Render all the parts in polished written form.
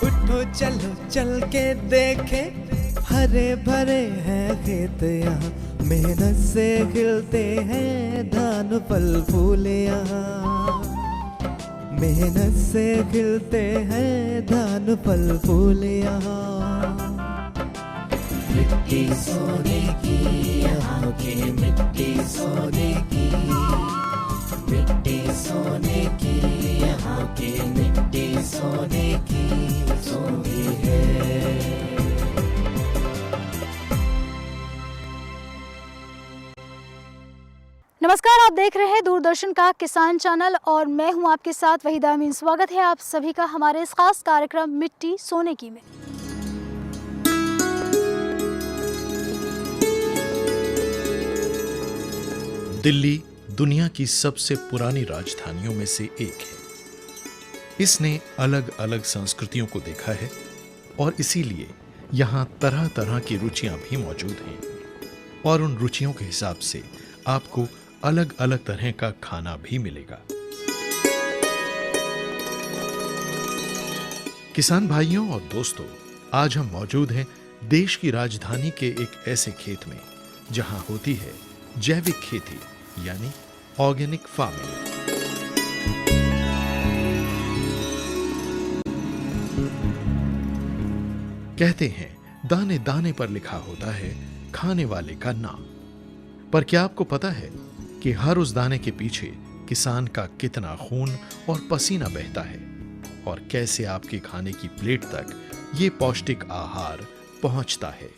उठो चलो चल के देखे, हरे भरे हैं खेत यहाँ, मेहनत से खिलते हैं धान फल फूल यहाँ। मेहनत से खिलते हैं धान फल फूल यहाँ। मिट्टी सोने की यहाँ की मिट्टी सोने की, मिट्टी सोने की यहाँ की मिट्टी सोने की सोनी है। नमस्कार, आप देख रहे हैं दूरदर्शन का किसान चैनल और मैं हूं आपके साथ वहीदा अमीन। स्वागत है आप सभी का हमारे इस खास कार्यक्रम मिट्टी सोने की में। दिल्ली दुनिया की सबसे पुरानी राजधानियों में से एक है। इसने अलग अलग संस्कृतियों को देखा है और इसीलिए यहाँ तरह तरह की रुचियां भी मौजूद हैं और उन रुचियों के हिसाब से आपको अलग अलग तरह का खाना भी मिलेगा। किसान भाइयों और दोस्तों, आज हम मौजूद हैं देश की राजधानी के एक ऐसे खेत में जहां होती है जैविक खेती यानी ऑर्गेनिक फार्मिंग। कहते हैं दाने दाने पर लिखा होता है खाने वाले का नाम। पर क्या आपको पता है कि हर उस दाने के पीछे किसान का कितना खून और पसीना बहता है और कैसे आपके खाने की प्लेट तक ये पौष्टिक आहार पहुंचता है।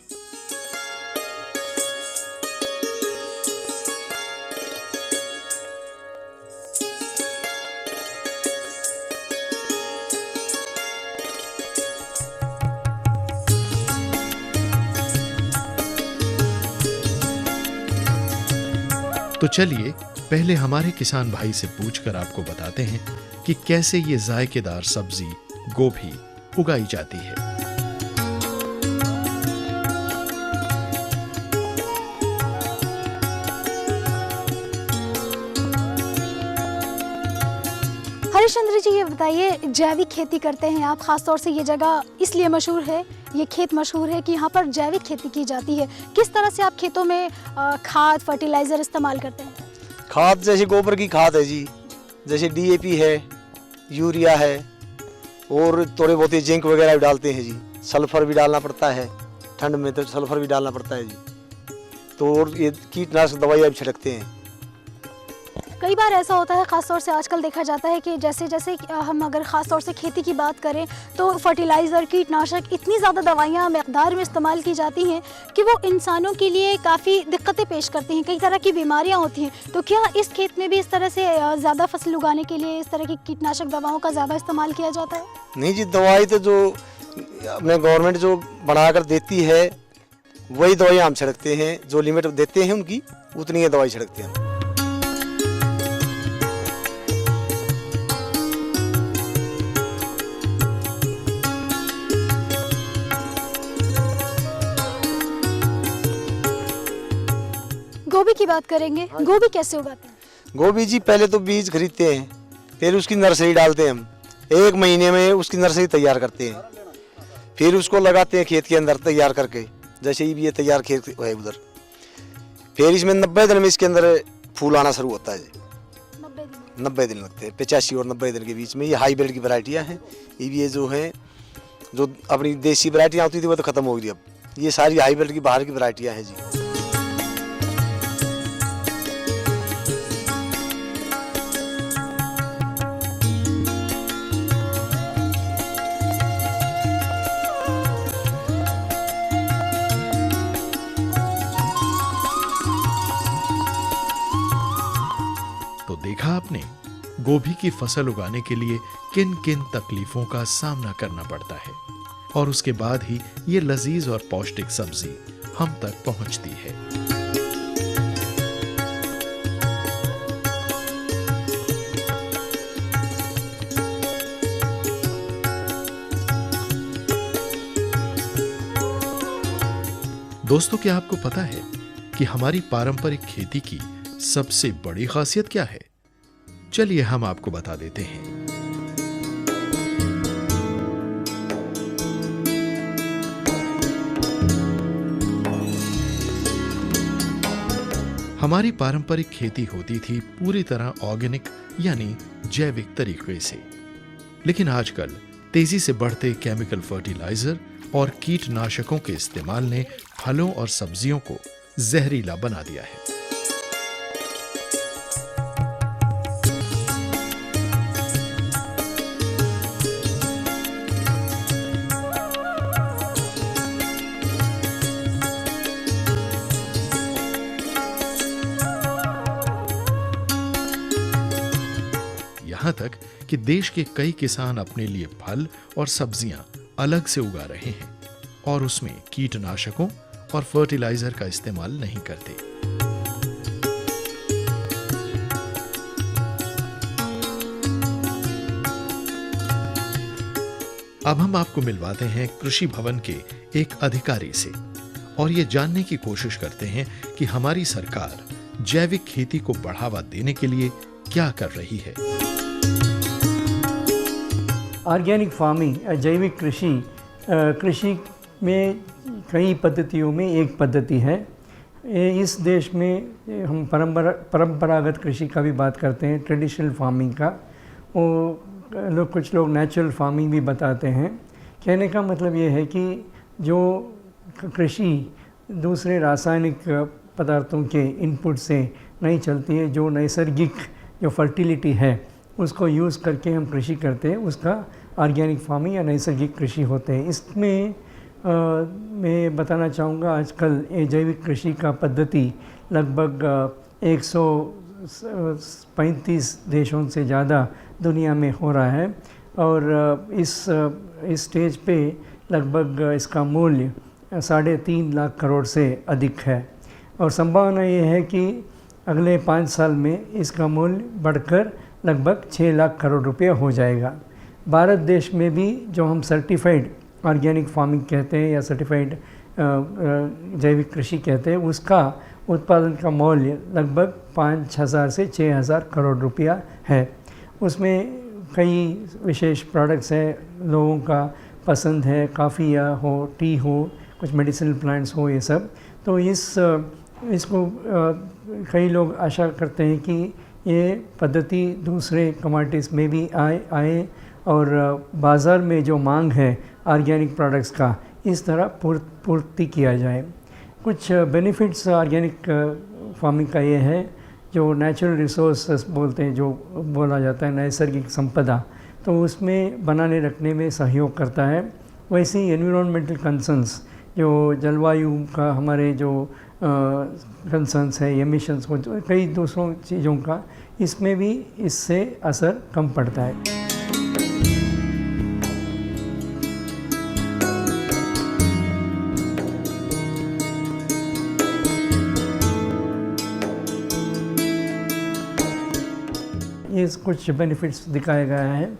तो चलिए पहले हमारे किसान भाई से पूछकर आपको बताते हैं कि कैसे ये जायकेदार सब्जी गोभी उगाई जाती है। हरिश्चंद्र जी, ये बताइए, जैविक खेती करते हैं आप, खासतौर से ये जगह इसलिए मशहूर है, ये खेत मशहूर है कि यहाँ पर जैविक खेती की जाती है। किस तरह से आप खेतों में खाद फर्टिलाइजर इस्तेमाल करते हैं? खाद जैसे गोबर की खाद है जी, जैसे डीएपी है, यूरिया है और थोड़े बहुत जिंक वगैरह भी डालते हैं जी। सल्फर भी डालना पड़ता है, ठंड में तो सल्फर भी डालना पड़ता है जी। तो और ये कीटनाशक दवाइयाँ भी छिड़कते हैं। कई बार ऐसा होता है, खासतौर से आजकल देखा जाता है कि जैसे जैसे हम अगर खासतौर से खेती की बात करें तो फर्टिलाइज़र, कीटनाशक, इतनी ज़्यादा दवाइयाँ मकदार में इस्तेमाल की जाती हैं कि वो इंसानों के लिए काफ़ी दिक्कतें पेश करती हैं, कई तरह की बीमारियाँ होती हैं। तो क्या इस खेत में भी इस तरह से ज़्यादा फसल उगाने के लिए इस तरह की कीटनाशक दवाओं का ज़्यादा इस्तेमाल किया जाता है? नहीं जी, दवाई तो जो अपने गवर्नमेंट जो बनाकर देती है वही दवाइयाँ हम छिड़कते हैं, जो लिमिट देते हैं उनकी उतनी ही दवाई छिड़कते हैं। गोभी की बात करेंगे, गोभी कैसे उगाते हैं? गोभी जी पहले तो बीज खरीदते हैं, फिर उसकी नर्सरी डालते हैं हम। 1 महीने में उसकी नर्सरी तैयार करते हैं, फिर उसको लगाते हैं खेत के अंदर तैयार करके, जैसे ही भी ये तैयार खेत है उधर। फिर इसमें 90 दिन में इसके अंदर फूल आना शुरू होता है। 90 दिन लगते हैं, 85 और 90 दिन के बीच में। ये हाईब्रिड की वैरायटियाँ हैं। ये जो है जो अपनी देसी वैरायटियाँ होती थी वो तो खत्म हो गई अब। ये सारी हाईब्रिड की बाहर की वैरायटियाँ हैं जी। देखा आपने गोभी की फसल उगाने के लिए किन किन तकलीफों का सामना करना पड़ता है और उसके बाद ही ये लजीज और पौष्टिक सब्जी हम तक पहुंचती है। दोस्तों, क्या आपको पता है कि हमारी पारंपरिक खेती की सबसे बड़ी खासियत क्या है? चलिए हम आपको बता देते हैं। हमारी पारंपरिक खेती होती थी पूरी तरह ऑर्गेनिक यानी जैविक तरीके से, लेकिन आजकल तेजी से बढ़ते केमिकल फर्टिलाइजर और कीटनाशकों के इस्तेमाल ने फलों और सब्जियों को जहरीला बना दिया है। यहां तक कि देश के कई किसान अपने लिए फल और सब्जियां अलग से उगा रहे हैं और उसमें कीटनाशकों और फर्टिलाइजर का इस्तेमाल नहीं करते। अब हम आपको मिलवाते हैं कृषि भवन के एक अधिकारी से और ये जानने की कोशिश करते हैं कि हमारी सरकार जैविक खेती को बढ़ावा देने के लिए क्या कर रही है। ऑर्गेनिक फार्मिंग, जैविक कृषि में कई पद्धतियों में एक पद्धति है। इस देश में हम परंपरागत कृषि का भी बात करते हैं, ट्रेडिशनल फार्मिंग का। कुछ लोग नेचुरल फार्मिंग भी बताते हैं। कहने का मतलब ये है कि जो कृषि दूसरे रासायनिक पदार्थों के इनपुट से नहीं चलती है, जो नैसर्गिक जो फर्टिलिटी है उसको यूज़ करके हम कृषि करते हैं, उसका ऑर्गेनिक फार्मिंग या नैसर्गिक कृषि होते हैं। इसमें मैं बताना चाहूँगा आजकल ये जैविक कृषि का पद्धति लगभग 135 देशों से ज़्यादा दुनिया में हो रहा है और इस स्टेज पे लगभग इसका मूल्य 3.5 लाख करोड़ से अधिक है और संभावना ये है कि अगले 5 साल में इसका मूल्य बढ़कर लगभग 6 लाख करोड़ रुपया हो जाएगा। भारत देश में भी जो हम सर्टिफाइड ऑर्गेनिक फार्मिंग कहते हैं या सर्टिफाइड जैविक कृषि कहते हैं, उसका उत्पादन का मूल्य लगभग 5,000 से 6,000 करोड़ रुपया है। उसमें कई विशेष प्रोडक्ट्स हैं, लोगों का पसंद है, काफ़िया हो, टी हो, कुछ मेडिसिनल प्लांट्स हो, ये सब। तो इसको कई लोग आशा करते हैं कि ये पद्धति दूसरे कमोडिटीज़ में भी आए और बाज़ार में जो मांग है ऑर्गेनिक प्रोडक्ट्स का, इस तरह पूर्ति किया जाए। कुछ बेनिफिट्स ऑर्गेनिक फार्मिंग का ये है, जो नेचुरल रिसोर्सेस बोलते हैं, जो बोला जाता है नैसर्गिक संपदा, तो उसमें बनाने रखने में सहयोग करता है। वैसे ही एनवायरमेंटल कंसर्न्स, जो जलवायु का हमारे जो कंसर्न्स है, एमिशंस हो, कई दूसरों चीज़ों का, इसमें भी इससे असर कम पड़ता है। ये कुछ बेनिफिट्स दिखाया गया है।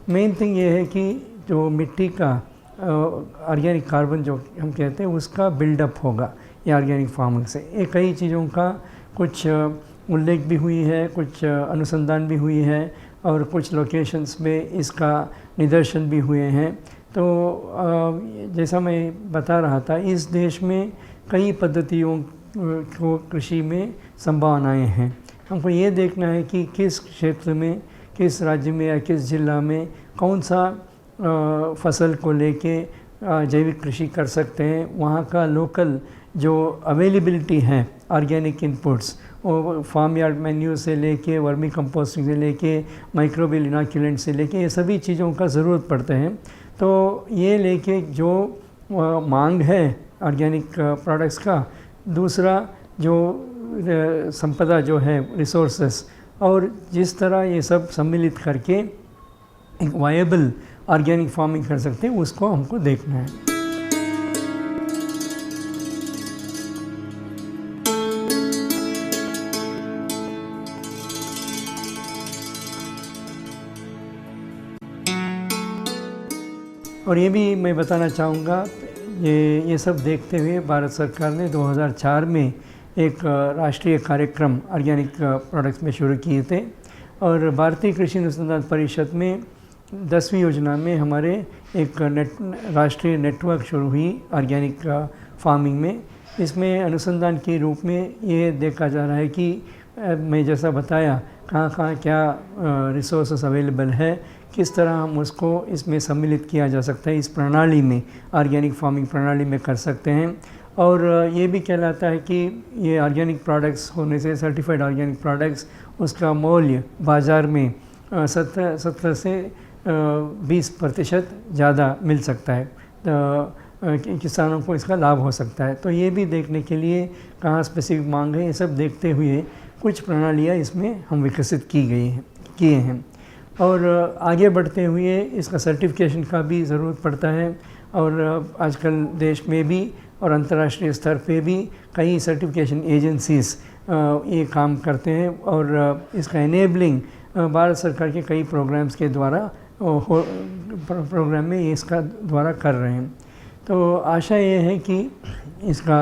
मेन थिंग ये है कि जो मिट्टी का ऑर्गेनिक कार्बन जो हम कहते हैं, उसका बिल्डअप होगा ये ऑर्गेनिक फार्मिंग से। ये कई चीज़ों का कुछ उल्लेख भी हुई है, कुछ अनुसंधान भी हुई है और कुछ लोकेशंस में इसका निदर्शन भी हुए हैं। तो जैसा मैं बता रहा था, इस देश में कई पद्धतियों को कृषि में संभावनाएं हैं। हमको ये देखना है कि किस क्षेत्र में, किस राज्य में या किस जिला में कौन सा फसल को लेके जैविक कृषि कर सकते हैं। वहाँ का लोकल जो अवेलेबिलिटी है ऑर्गेनिक इनपुट्स, वो फार्म यार्ड मेन्यू से लेके वर्मी कंपोस्टिंग से लेके माइक्रोबियल इनोक्यूलेंट से लेके, ये सभी चीज़ों का ज़रूरत पड़ते हैं। तो ये लेके जो मांग है ऑर्गेनिक प्रोडक्ट्स का, दूसरा जो संपदा जो है रिसोर्सेस, और जिस तरह ये सब सम्मिलित करके एक वायबल ऑर्गेनिक फार्मिंग कर सकते हैं, उसको हमको देखना है। और ये भी मैं बताना चाहूँगा, ये सब देखते हुए भारत सरकार ने 2004 में एक राष्ट्रीय कार्यक्रम ऑर्गेनिक प्रोडक्ट्स में शुरू किए थे। और भारतीय कृषि अनुसंधान परिषद में 10वीं योजना में हमारे एक राष्ट्रीय नेटवर्क शुरू हुई ऑर्गेनिक फार्मिंग में। इसमें अनुसंधान के रूप में ये देखा जा रहा है कि मैं जैसा बताया कहाँ कहाँ क्या रिसोर्सेस अवेलेबल है, किस तरह हम उसको इसमें सम्मिलित किया जा सकता है, इस प्रणाली में ऑर्गेनिक फार्मिंग प्रणाली में कर सकते हैं। और ये भी कहलाता है कि ये ऑर्गेनिक प्रोडक्ट्स होने से, सर्टिफाइड ऑर्गेनिक प्रोडक्ट्स, उसका मूल्य बाज़ार में 17 से 20% ज़्यादा मिल सकता है, किसानों को इसका लाभ हो सकता है। तो ये भी देखने के लिए कहाँ स्पेसिफिक मांग है, ये सब देखते हुए कुछ प्रणालियाँ इसमें हम विकसित किए हैं। और आगे बढ़ते हुए इसका सर्टिफिकेशन का भी ज़रूरत पड़ता है। और आजकल देश में भी और अंतर्राष्ट्रीय स्तर पे भी कई सर्टिफिकेशन एजेंसीज़ ये काम करते हैं। और इसका इनेबलिंग भारत सरकार के कई प्रोग्राम्स के द्वारा प्रोग्राम में ये इसका द्वारा कर रहे हैं। तो आशा ये है कि इसका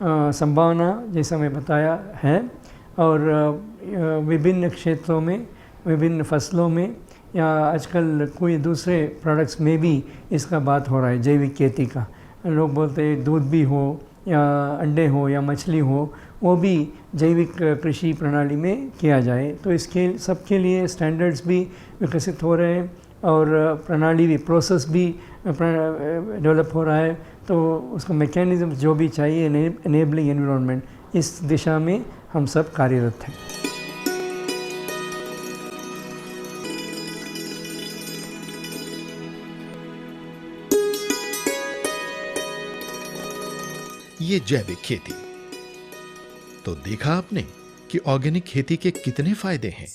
संभावना जैसा मैं बताया है, और विभिन्न क्षेत्रों में, विभिन्न फसलों में, या आजकल कोई दूसरे प्रोडक्ट्स में भी इसका बात हो रहा है। जैविक खेती का लोग बोलते हैं, दूध भी हो या अंडे हो या मछली हो, वो भी जैविक कृषि प्रणाली में किया जाए। तो इसके सबके लिए स्टैंडर्ड्स भी विकसित हो रहे हैं और प्रणाली भी, प्रोसेस भी डेवलप हो रहा है। तो उसका मैकेनिज़्म जो भी चाहिए, इनेबलिंग एनवायरनमेंट, इस दिशा में हम सब कार्यरत हैं। ये जैविक खेती, तो देखा आपने कि ऑर्गेनिक खेती के कितने फायदे हैं।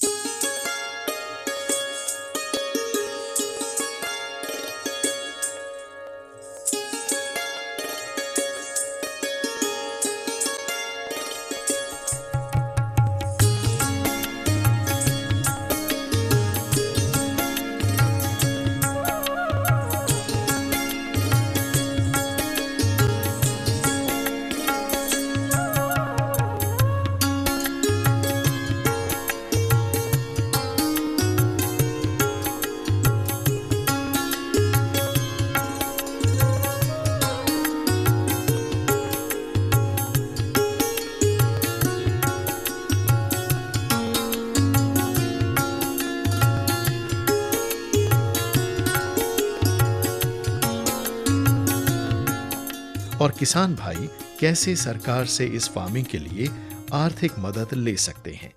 और किसान भाई कैसे सरकार से इस फार्मिंग के लिए आर्थिक मदद ले सकते हैं।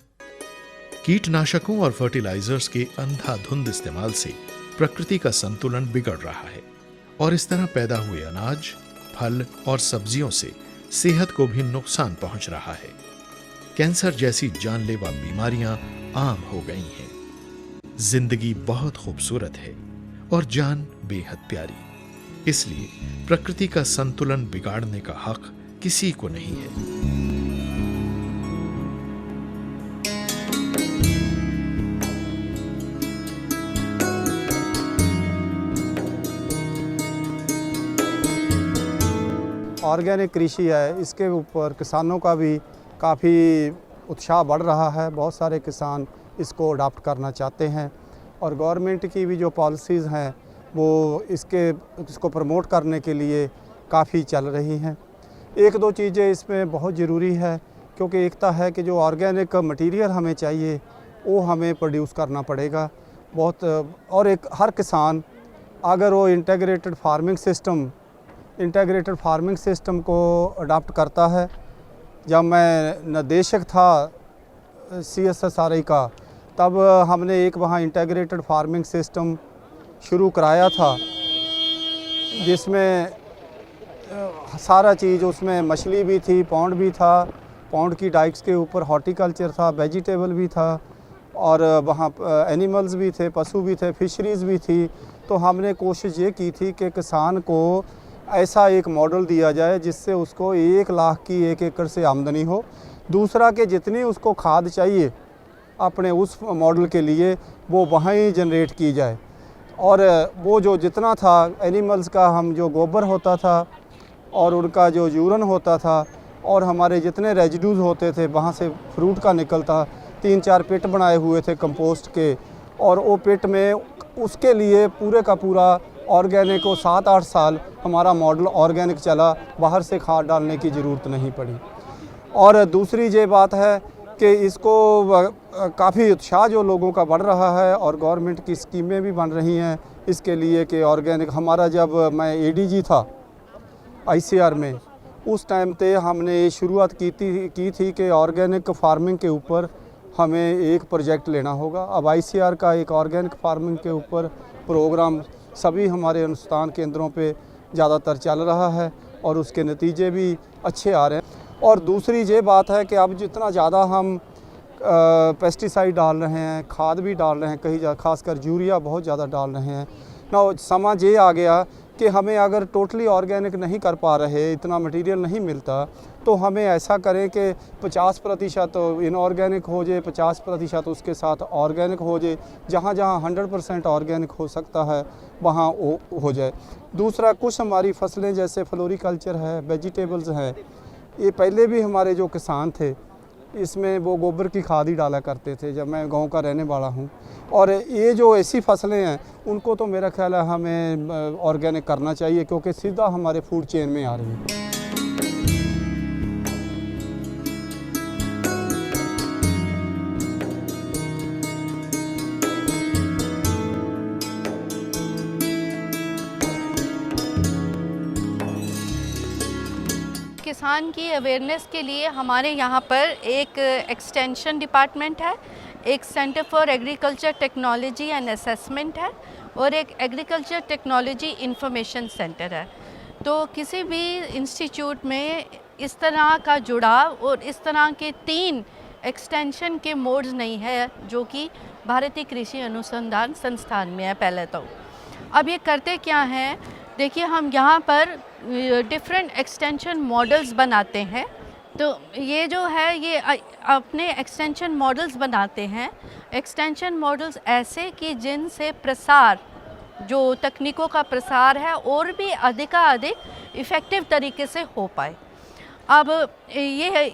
कीटनाशकों और फर्टिलाइजर्स के अंधाधुंध इस्तेमाल से प्रकृति का संतुलन बिगड़ रहा है और इस तरह पैदा हुए अनाज, फल और सब्जियों से सेहत को भी नुकसान पहुंच रहा है। कैंसर जैसी जानलेवा बीमारियां आम हो गई हैं। जिंदगी बहुत खूबसूरत है और जान बेहद प्यारी, इसलिए प्रकृति का संतुलन बिगाड़ने का हक किसी को नहीं है। ऑर्गेनिक कृषि है, इसके ऊपर किसानों का भी काफ़ी उत्साह बढ़ रहा है। बहुत सारे किसान इसको अडॉप्ट करना चाहते हैं और गवर्नमेंट की भी जो पॉलिसीज़ हैं वो इसको प्रमोट करने के लिए काफ़ी चल रही हैं। एक दो चीज़ें इसमें बहुत ज़रूरी है, क्योंकि एकता है कि जो ऑर्गेनिक मटेरियल हमें चाहिए वो हमें प्रोड्यूस करना पड़ेगा बहुत। और एक हर किसान अगर वो इंटीग्रेटेड फार्मिंग सिस्टम को अडॉप्ट करता है। जब मैं निदेशक था CSSRI का, तब हमने एक वहाँ इंटीग्रेटेड फार्मिंग सिस्टम शुरू कराया था, जिसमें सारा चीज़, उसमें मछली भी थी, पौंड भी था, पौंड की डाइट्स के ऊपर हॉर्टिकल्चर था, वेजिटेबल भी था, और वहाँ एनिमल्स भी थे, पशु भी थे, फिशरीज़ भी थी। तो हमने कोशिश ये की थी कि किसान को ऐसा एक मॉडल दिया जाए जिससे उसको 1 लाख की 1 एकड़ से आमदनी हो। दूसरा कि जितनी उसको खाद चाहिए अपने उस मॉडल के लिए वो वहाँ ही जनरेट की जाए। और वो जो जितना था एनिमल्स का, हम जो गोबर होता था और उनका जो यूरन होता था और हमारे जितने रेजिड्यूज़ होते थे वहाँ से फ्रूट का निकलता, 3-4 पिट बनाए हुए थे कंपोस्ट के, और वो पिट में उसके लिए पूरे का पूरा ऑर्गेनिक को 7-8 साल हमारा मॉडल ऑर्गेनिक चला, बाहर से खाद डालने की ज़रूरत नहीं पड़ी। और दूसरी ये बात है कि इसको काफ़ी उत्साह जो लोगों का बढ़ रहा है और गवर्नमेंट की स्कीमें भी बन रही हैं इसके लिए कि ऑर्गेनिक। हमारा जब मैं एडीजी था आईसीआर में, उस टाइम पे हमने शुरुआत की थी कि ऑर्गेनिक फार्मिंग के ऊपर हमें एक प्रोजेक्ट लेना होगा। अब आईसीआर का एक ऑर्गेनिक फार्मिंग के ऊपर प्रोग्राम सभी हमारे अनुसंधान केंद्रों पे ज़्यादातर चल रहा है और उसके नतीजे भी अच्छे आ रहे हैं। और दूसरी ये बात है कि अब जितना ज़्यादा हम पेस्टिसाइड डाल रहे हैं, खाद भी डाल रहे हैं, कहीं खासकर यूरिया बहुत ज़्यादा डाल रहे हैं ना, समझ ये आ गया कि हमें अगर टोटली ऑर्गेनिक नहीं कर पा रहे, इतना मटेरियल नहीं मिलता, तो हमें ऐसा करें कि 50% इनऑर्गेनिक हो जाए, 50% उसके साथ ऑर्गेनिक हो जाए। जहाँ जहाँ 100% ऑर्गेनिक हो सकता है वहाँ वो हो जाए। दूसरा, कुछ हमारी फसलें जैसे फ्लोरिकल्चर है, वेजिटेबल्स हैं, ये पहले भी हमारे जो किसान थे इसमें वो गोबर की खाद ही डाला करते थे जब मैं गांव का रहने वाला हूं। और ये जो ऐसी फसलें हैं उनको तो मेरा ख्याल है हमें ऑर्गेनिक करना चाहिए, क्योंकि सीधा हमारे फूड चेन में आ रही है। किसान की अवेयरनेस के लिए हमारे यहाँ पर एक एक्सटेंशन डिपार्टमेंट है, एक centre for agriculture technology and assessment है और एक एग्रीकल्चर टेक्नोलॉजी इंफॉर्मेशन सेंटर है। तो किसी भी इंस्टीट्यूट में इस तरह का जुड़ाव और इस तरह के 3 एक्सटेंशन के मोड्स नहीं है जो कि भारतीय कृषि अनुसंधान संस्थान में है। पहले तो अब ये करते क्या हैं, देखिए हम यहाँ पर डिफरेंट एक्सटेंशन मॉडल्स बनाते हैं। तो ये जो है ये अपने एक्सटेंशन मॉडल्स बनाते हैं, एक्सटेंशन मॉडल्स ऐसे कि जिनसे प्रसार, जो तकनीकों का प्रसार है और भी अधिक इफ़ेक्टिव तरीके से हो पाए। अब ये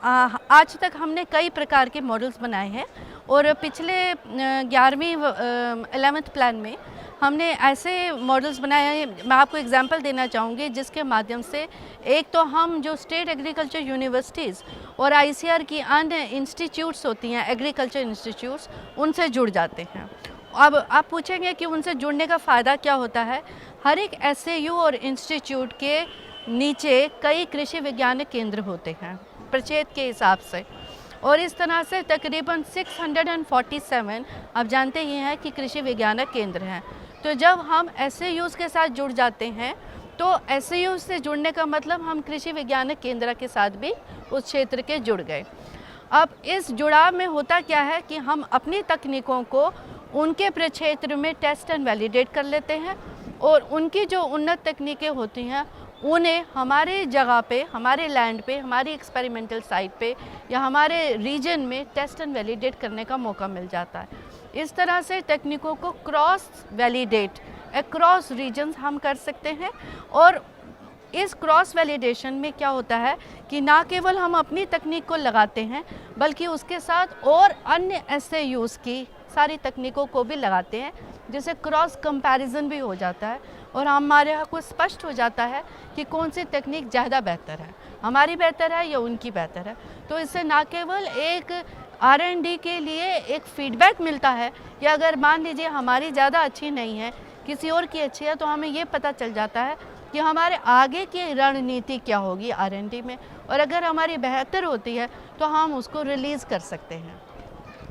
आज तक हमने कई प्रकार के मॉडल्स बनाए हैं और पिछले 11वीं 11th प्लान में हमने ऐसे मॉडल्स बनाए हैं। मैं आपको एग्जांपल देना चाहूँगी जिसके माध्यम से एक तो हम जो स्टेट एग्रीकल्चर यूनिवर्सिटीज़ और आईसीआर की अन्य इंस्टीट्यूट्स होती हैं, एग्रीकल्चर इंस्टीट्यूट्स, उनसे जुड़ जाते हैं। अब आप पूछेंगे कि उनसे जुड़ने का फ़ायदा क्या होता है। हर एक एसएयू और इंस्टीट्यूट के नीचे कई कृषि वैज्ञानिक केंद्र होते हैं प्रक्षेत्र के हिसाब से, और इस तरह से तकरीबन 647 आप जानते ही हैं कि कृषि वैज्ञानिक केंद्र हैं। तो जब हम एसएयूज़ के साथ जुड़ जाते हैं तो एसएयू से जुड़ने का मतलब हम कृषि वैज्ञानिक केंद्र के साथ भी उस क्षेत्र के जुड़ गए। अब इस जुड़ाव में होता क्या है कि हम अपनी तकनीकों को उनके प्रक्षेत्र में टेस्ट एंड वैलिडेट कर लेते हैं और उनकी जो उन्नत तकनीकें होती हैं उन्हें हमारे जगह पे, हमारे लैंड पे, हमारी एक्सपेरिमेंटल साइट पे या हमारे रीजन में टेस्ट एंड वैलिडेट करने का मौका मिल जाता है। इस तरह से तकनीकों को क्रॉस वैलिडेट अक्रॉस रीजन्स हम कर सकते हैं। और इस क्रॉस वैलिडेशन में क्या होता है कि ना केवल हम अपनी तकनीक को लगाते हैं बल्कि उसके साथ और अन्य एसएयूज़ की सारी तकनीकों को भी लगाते हैं, जिससे क्रॉस कंपैरिजन भी हो जाता है और हमारे यहाँ को स्पष्ट हो जाता है कि कौन सी तकनीक ज़्यादा बेहतर है, हमारी बेहतर है या उनकी बेहतर है। तो इससे ना केवल एक R&D के लिए एक फीडबैक मिलता है, या अगर मान लीजिए हमारी ज़्यादा अच्छी नहीं है, किसी और की अच्छी है, तो हमें ये पता चल जाता है कि हमारे आगे की रणनीति क्या होगी R&D में, और अगर हमारी बेहतर होती है तो हम उसको रिलीज़ कर सकते हैं।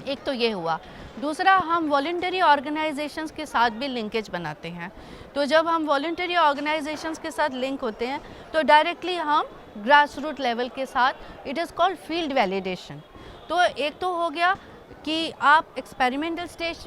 एक तो ये हुआ। दूसरा, हम वॉलंटरी ऑर्गेनाइजेशंस के साथ भी लिंकेज बनाते हैं। तो जब हम वॉलंटरी ऑर्गेनाइजेशंस के साथ लिंक होते हैं तो डायरेक्टली हम ग्रास रूट लेवल के साथ, it is called field validation. तो एक तो हो गया कि आप एक्सपेरिमेंटल स्टेज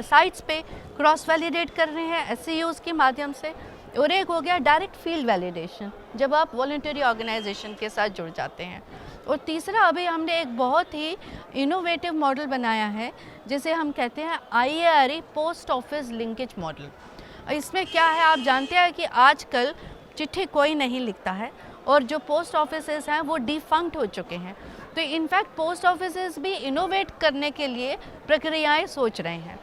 साइट्स पे क्रॉस वैलिडेट कर रहे हैं एसएयूज़ के माध्यम से, और एक हो गया डायरेक्ट फील्ड वैलिडेशन जब आप वॉलंटरी ऑर्गेनाइजेशन के साथ जुड़ जाते हैं। और तीसरा, अभी हमने एक बहुत ही इनोवेटिव मॉडल बनाया है जिसे हम कहते हैं IARE post office linkage model. इसमें क्या है, आप जानते हैं कि आजकल चिट्ठी कोई नहीं लिखता है और जो पोस्ट ऑफिसेस हैं वो डिफंक्ट हो चुके हैं। तो इनफैक्ट पोस्ट ऑफिसेस भी इनोवेट करने के लिए प्रक्रियाएं सोच रहे हैं।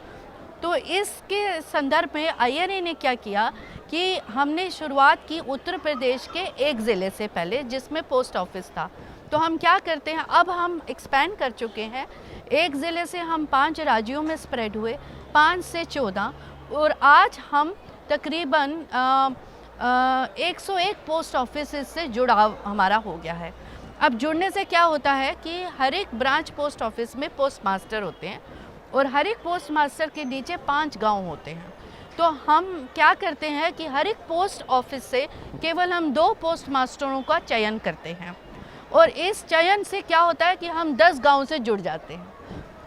तो इसके संदर्भ में IRA ने क्या किया कि हमने शुरुआत की उत्तर प्रदेश के एक ज़िले से पहले जिसमें पोस्ट ऑफिस था। तो हम क्या करते हैं, अब हम एक्सपैंड कर चुके हैं, एक ज़िले से हम 5 राज्यों में स्प्रेड हुए, 5 से 14, और आज हम तकरीबन 101 पोस्ट ऑफिस से जुड़ाव हमारा हो गया है। अब जुड़ने से क्या होता है कि हर एक ब्रांच पोस्ट ऑफिस में पोस्ट मास्टर होते हैं और हर एक पोस्ट मास्टर के नीचे 5 गांव होते हैं। तो हम क्या करते हैं कि हर एक पोस्ट ऑफिस से केवल हम 2 पोस्ट मास्टरों का चयन करते हैं और इस चयन से क्या होता है कि हम 10 गांव से जुड़ जाते हैं।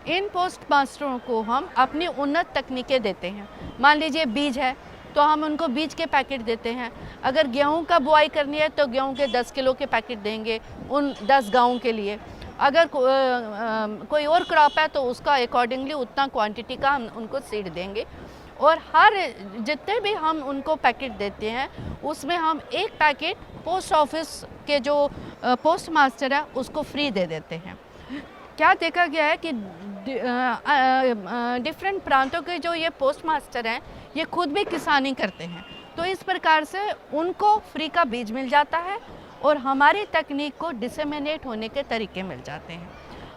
इन पोस्ट मास्टरों को हम अपनी उन्नत तकनीकें देते हैं। मान लीजिए बीज है तो हम उनको बीज के पैकेट देते हैं। अगर गेहूं का बुआई करनी है तो गेहूं के 10 किलो के पैकेट देंगे उन 10 गाँवों के लिए। अगर कोई और क्रॉप है तो उसका अकॉर्डिंगली उतना क्वांटिटी का हम उनको सीड देंगे। और हर जितने भी हम उनको पैकेट देते हैं उसमें हम एक पैकेट पोस्ट ऑफिस के जो पोस्ट मास्टर है उसको फ्री दे देते हैं। क्या देखा गया है कि डिफरेंट प्रांतों के जो ये पोस्ट मास्टर हैं ये खुद भी किसानी करते हैं, तो इस प्रकार से उनको फ्री का बीज मिल जाता है और हमारी तकनीक को डिसेमिनेट होने के तरीके मिल जाते हैं।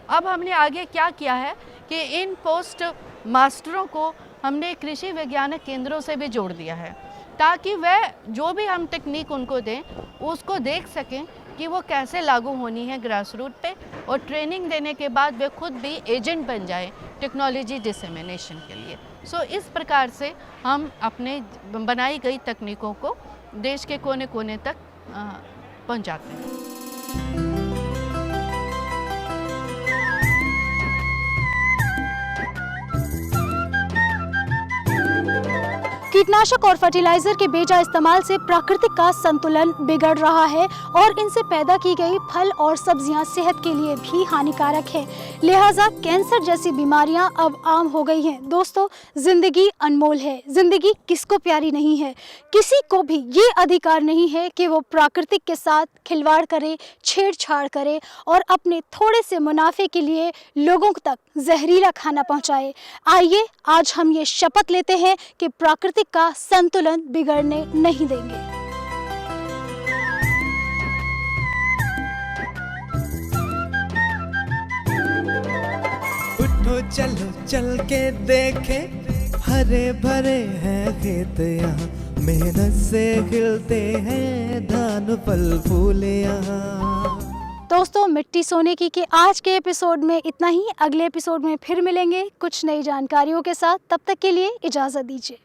अब हमने आगे क्या किया है कि इन पोस्ट मास्टरों को हमने कृषि वैज्ञानिक केंद्रों से भी जोड़ दिया है ताकि वह जो भी हम तकनीक उनको दें उसको देख सकें कि वो कैसे लागू होनी है ग्रास रूट पे, और ट्रेनिंग देने के बाद वे खुद भी एजेंट बन जाए टेक्नोलॉजी डिसेमिनेशन के लिए। सो इस प्रकार से हम अपने बनाई गई तकनीकों को देश के कोने कोने तक पहुंचाते हैं। कीटनाशक और फर्टिलाइजर के बेजा इस्तेमाल से प्राकृतिक का संतुलन बिगड़ रहा है और इनसे पैदा की गई फल और सब्जियां सेहत के लिए भी हानिकारक है। लिहाजा कैंसर जैसी बीमारियां अब आम हो गई हैं। दोस्तों, जिंदगी अनमोल है, जिंदगी किसको प्यारी नहीं है। किसी को भी ये अधिकार नहीं है कि वो प्राकृतिक के साथ खिलवाड़ करे, छेड़छाड़ करे और अपने थोड़े से मुनाफे के लिए लोगों तक जहरीला खाना पहुंचाए। आइए आज हम ये शपथ लेते हैं कि प्राकृतिक का संतुलन बिगड़ने नहीं देंगे। उठो चलो चल के देखे, हरे भरे हैं खेत यहाँ, मेहनत से खिलते हैं धान फल फूल यहाँ। दोस्तों, मिट्टी सोने की के आज के एपिसोड में इतना ही। अगले एपिसोड में फिर मिलेंगे कुछ नई जानकारियों के साथ। तब तक के लिए इजाज़त दीजिए।